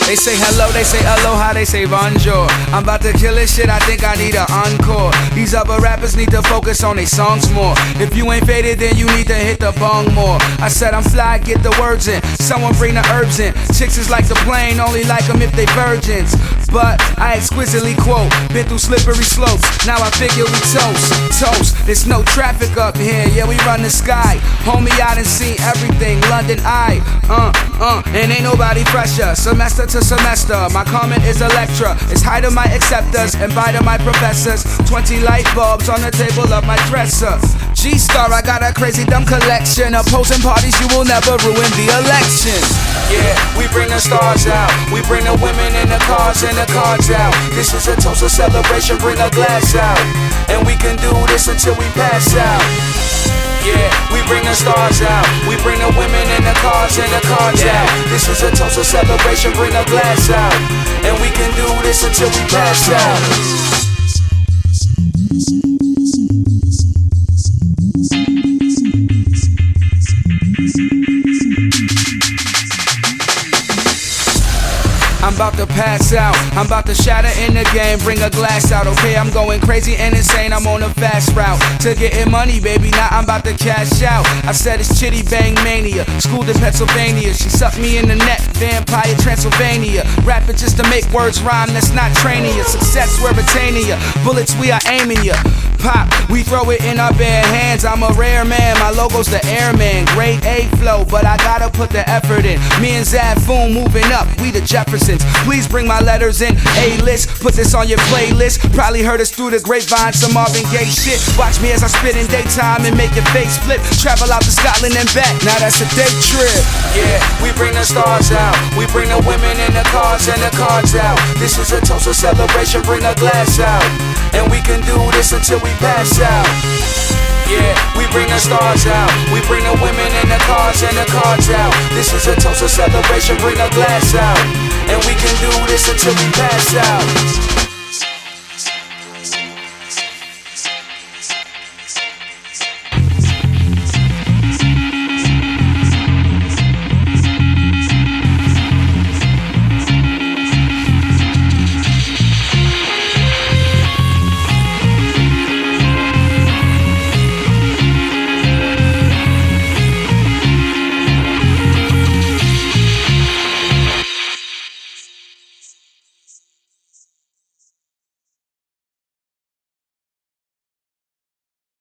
They say hello, they say aloha, they say bonjour. I'm about to kill this shit, I think I need an encore. These other rappers need to focus on their songs more. If you ain't faded, then you need to hit the bong more. I said I'm fly, get the words in. Someone bring the herbs in. Chicks is like the plane, only like them if they virgins. But I exquisitely quote, been through slippery slopes, now I figure we toast. There's no traffic up here, yeah we run the sky. Homie, I done seen everything, London Eye. And ain't nobody fresher, semester to semester. My comment is Electra, it's high to my acceptors and bye to my professors. 20 light bulbs on the table of my dresser. G-Star, I got a crazy dumb collection. Opposing parties, you will never ruin the election. Yeah, we bring the stars out, we bring the women in the cars and the cards out. This is a toast, a celebration, bring a glass out. And we can do this until we pass out. Yeah, we bring the stars out, we bring the women in the cars and the cards out. This is a toast, a celebration, bring a glass out. And we can do this until we pass out. I'm about to pass out, I'm about to shatter in the game, bring a glass out, okay? I'm going crazy and insane, I'm on a fast route to getting money, baby, now I'm about to cash out. I said it's Chitty Bang Mania, schooled in Pennsylvania. She sucked me in the neck, Vampire Transylvania. Rapping just to make words rhyme, that's not training you. Success, we're retaining you, bullets, we are aiming you. Pop, we throw it in our bare hands. I'm a rare man, my logo's the Airman. Grade A flow, but I gotta put the effort in. Me and Zafoon moving up, we the Jeffersons. Please bring my letters in, A-list, put this on your playlist. Probably heard us through the grapevine, some Marvin Gaye shit. Watch me as I spit in daytime and make your face flip. Travel out to Scotland and back, now that's a day trip. Yeah, we bring the stars out, we bring the women in the cars and the cards out. This is a toast, a celebration, bring a glass out. And we can do this until we pass out. Yeah, we bring the stars out, we bring the women in the cars and the cards out. This is a toast, a celebration, bring a glass out. And we can do this until we pass out.